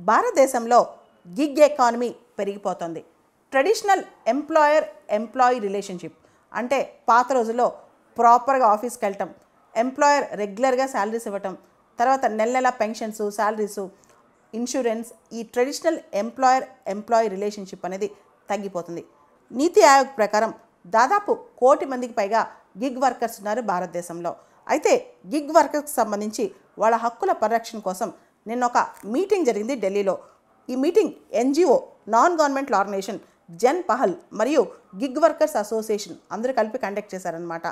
భారతదేశంలో gig economy పెరిగిపోతుంది. Traditional employee relationship అంటే పాత రోజుల్లో ప్రాపర్గా ఆఫీస్కి వెళ్ళటం, ఎంప్లాయర్ రెగ్యులర్గా శాలరీస్ ఇవ్వటం, తర్వాత నెల నెల పెన్షన్స్, శాలరీసు, ఇన్సూరెన్స్, ఈ ట్రెడిషనల్ ఎంప్లాయీ రిలేషన్షిప్ అనేది తగ్గిపోతుంది. నీతి ఆయోగ్ ప్రకారం దాదాపు 1 కోటి మందికి పైగా గిగ్ వర్కర్స్ ఉన్నారు భారతదేశంలో. అయితే గిగ్ వర్కర్స్కి సంబంధించి వాళ్ళ హక్కుల పరిరక్షణ కోసం నిన్న ఒక మీటింగ్ జరిగింది ఢిల్లీలో. ఈ meeting NGO, non governmental organisation Jan Pahal మరియు గిగ్ వర్కర్స్ అసోసియేషన్ అందరూ కలిపి కండక్ట్ చేశారనమాట.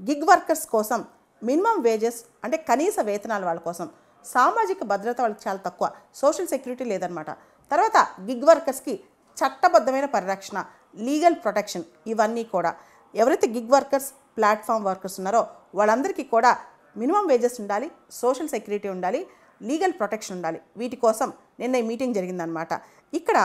గిగ్ వర్కర్స్ కోసం మినిమం వేజెస్ అంటే కనీస వేతనాలు వాళ్ళ కోసం, సామాజిక భద్రత వాళ్ళకి చాలా తక్కువ, సోషల్ సెక్యూరిటీ లేదనమాట. తర్వాత గిగ్ వర్కర్స్కి చట్టబద్ధమైన పరిరక్షణ, లీగల్ ప్రొటెక్షన్, ఇవన్నీ కూడా ఎవరైతే గిగ్ వర్కర్స్, ప్లాట్ఫామ్ వర్కర్స్ ఉన్నారో వాళ్ళందరికీ కూడా మినిమం వేజెస్ ఉండాలి, సోషల్ సెక్యూరిటీ ఉండాలి, లీగల్ ప్రొటెక్షన్ ఉండాలి. వీటి కోసం నిన్న ఈ మీటింగ్ జరిగిందనమాట. ఇక్కడ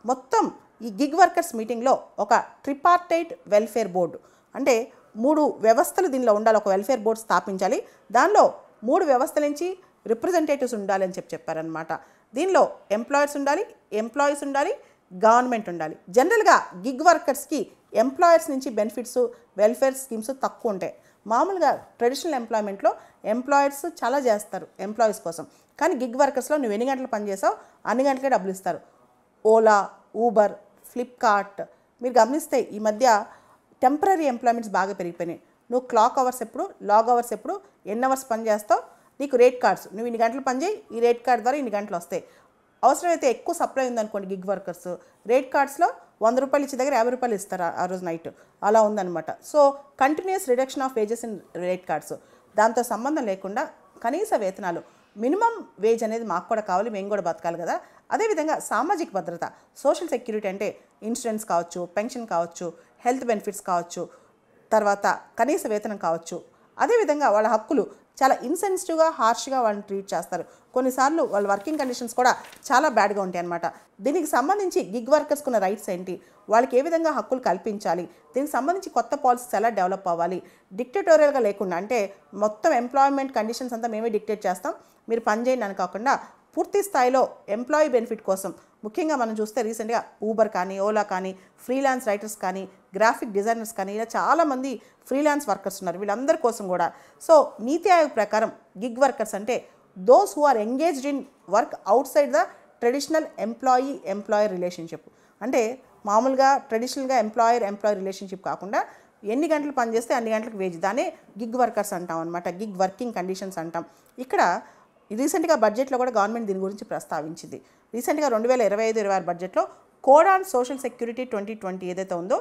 మొత్తం ఈ గిగ్ వర్కర్స్ మీటింగ్లో ఒక ట్రిపార్టైట్ వెల్ఫేర్ బోర్డు అంటే 3 వ్యవస్థలు దీనిలో ఉండాలి. ఒక వెల్ఫేర్ బోర్డు స్థాపించాలి. దానిలో 3 వ్యవస్థల నుంచి రిప్రజెంటేటివ్స్ ఉండాలి అని చెప్పారనమాట. దీనిలో ఎంప్లాయర్స్ ఉండాలి, ఎంప్లాయీస్ ఉండాలి, గవర్నమెంట్ ఉండాలి. జనరల్గా గిగ్ వర్కర్స్కి ఎంప్లాయర్స్ నుంచి బెనిఫిట్స్, వెల్ఫేర్ స్కీమ్స్ తక్కువ ఉంటాయి. మామూలుగా ట్రెడిషనల్ ఎంప్లాయ్మెంట్లో ఎంప్లాయర్స్ చాలా చేస్తారు ఎంప్లాయీస్ కోసం, కానీ గిగ్ వర్కర్స్లో నువ్వు ఎన్ని గంటలు పనిచేసావు అన్ని గంటలకే డబ్బులు ఇస్తారు. ఓలా, ఊబర్, ఫ్లిప్కార్ట్ మీరు గమనిస్తే ఈ మధ్య టెంపరీ ఎంప్లాయ్మెంట్స్ బాగా పెరిగిపోయినాయి. నువ్వు క్లాక్ అవర్స్ ఎప్పుడు, లాగ్ అవర్స్ ఎప్పుడు, ఎన్ని అవర్స్ పని చేస్తావు, నీకు రేట్ కార్డ్స్, నువ్వు ఇన్ని గంటలు పని చేయి, ఈ రేట్ కార్డ్ ద్వారా ఇన్ని గంటలు వస్తాయి. అవసరమైతే ఎక్కువ సప్లై ఉందనుకోండి గిగ్ వర్కర్స్, రేట్ కార్డ్స్లో 100 రూపాయలు ఇచ్చే దగ్గర 50 రూపాయలు ఇస్తారు ఆ రోజు నైట్, అలా ఉందన్నమాట. So continuous reduction of wages in rate cards, దాంతో సంబంధం లేకుండా కనీస వేతనాలు, మినిమం వేజ్ అనేది మాకు కూడా కావాలి, మేము కూడా బతకాలి కదా. అదేవిధంగా సామాజిక భద్రత, సోషల్ సెక్యూరిటీ అంటే ఇన్సూరెన్స్ కావచ్చు, పెన్షన్ కావచ్చు, హెల్త్ బెనిఫిట్స్ కావచ్చు, తర్వాత కనీస వేతనం కావచ్చు. అదేవిధంగా వాళ్ళ హక్కులు చాలా ఇన్సెన్సిటివ్గా, హార్ష్గా వాళ్ళని ట్రీట్ చేస్తారు. కొన్నిసార్లు వాళ్ళ వర్కింగ్ కండిషన్స్ కూడా చాలా బ్యాడ్గా ఉంటాయి అన్నమాట. దీనికి సంబంధించి గిగ్ వర్కర్స్కి ఉన్న రైట్స్ ఏంటి, వాళ్ళకి ఏ విధంగా హక్కులు కల్పించాలి, దీనికి సంబంధించి కొత్త పాలసీస్ ఎలా డెవలప్ అవ్వాలి, డిక్టేటోరియల్గా లేకుండా అంటే మొత్తం ఎంప్లాయ్మెంట్ కండిషన్స్ అంతా మేమే డిక్టేట్ చేస్తాం, మీరు పని చేయండి అని కాకుండా పూర్తి స్థాయిలో ఎంప్లాయీ బెనిఫిట్ కోసం, ముఖ్యంగా మనం చూస్తే రీసెంట్గా ఊబర్ కానీ, ఓలా కానీ, ఫ్రీలాన్స్ రైటర్స్ కానీ, గ్రాఫిక్ డిజైనర్స్ కానీ, ఇలా చాలామంది ఫ్రీలాన్స్ వర్కర్స్ ఉన్నారు. వీళ్ళందరి కోసం కూడా సో నీతి ఆయోగ్ ప్రకారం గిగ్ వర్కర్స్ అంటే those who are engaged in work outside the traditional employer relationship. అంటే మామూలుగా ట్రెడిషనల్గా ఎంప్లాయర్ రిలేషన్షిప్ కాకుండా ఎన్ని గంటలు పనిచేస్తే అన్ని గంటలకు వేజ్, దానే గిగ్ వర్కర్స్ అంటాం అనమాట, గిగ్ వర్కింగ్ కండిషన్స్ అంటాం. ఇక్కడ రీసెంట్గా బడ్జెట్లో కూడా గవర్నమెంట్ దీని గురించి ప్రస్తావించింది. రీసెంట్గా 2025-26 బడ్జెట్లో కోడ్ ఆన్ సోషల్ సెక్యూరిటీ 2020 ఏదైతే ఉందో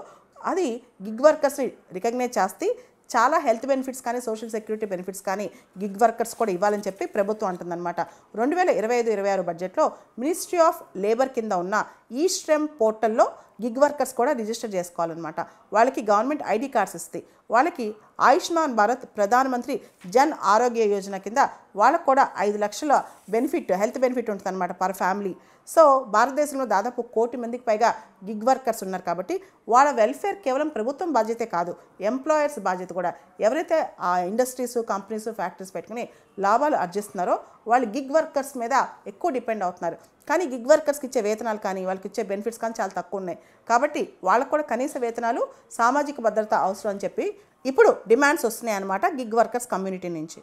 అది గిగ్ వర్కర్స్ని రికగ్నైజ్ చేస్తే చాలా హెల్త్ బెనిఫిట్స్ కానీ, సోషల్ సెక్యూరిటీ బెనిఫిట్స్ కానీ గిగ్ వర్కర్స్ కూడా ఇవ్వాలని చెప్పి ప్రభుత్వం అంటుందన్నమాట. 2025-26 బడ్జెట్లో మినిస్ట్రీ ఆఫ్ లేబర్ కింద ఉన్న ఈ శ్రమ్ పోర్టల్లో గిగ్ వర్కర్స్ కూడా రిజిస్టర్ చేసుకోవాలన్నమాట. వాళ్ళకి గవర్నమెంట్ ఐడి కార్డ్స్ ఇస్తాయి. వాళ్ళకి ఆయుష్మాన్ భారత్, ప్రధానమంత్రి జన్ ఆరోగ్య యోజన కింద వాళ్ళకు కూడా 5 లక్షల బెనిఫిట్, హెల్త్ బెనిఫిట్ ఉంటుంది అనమాట పర్ ఫ్యామిలీ. సో భారతదేశంలో దాదాపు 1 కోటి మందికి పైగా గిగ్ వర్కర్స్ ఉన్నారు కాబట్టి వాళ్ళ వెల్ఫేర్ కేవలం ప్రభుత్వం బాధ్యతే కాదు, ఎంప్లాయర్స్ బాధ్యత కూడా. ఎవరైతే ఆ ఇండస్ట్రీస్, కంపెనీస్, ఫ్యాక్టరీస్ పెట్టుకుని లాభాలు ఆర్జిస్తున్నారో వాళ్ళు గిగ్ వర్కర్స్ మీద ఎక్కువ డిపెండ్ అవుతున్నారు. కానీ గిగ్ వర్కర్స్కి ఇచ్చే వేతనాలు కానీ, వాళ్ళకి ఇచ్చే బెనిఫిట్స్ కానీ చాలా తక్కువ ఉన్నాయి. కాబట్టి వాళ్ళకు కూడా కనీస వేతనాలు, సామాజిక భద్రత అవసరం అని చెప్పి ఇప్పుడు డిమాండ్స్ వస్తున్నాయి అన్నమాట గిగ్ వర్కర్స్ కమ్యూనిటీ నుంచి.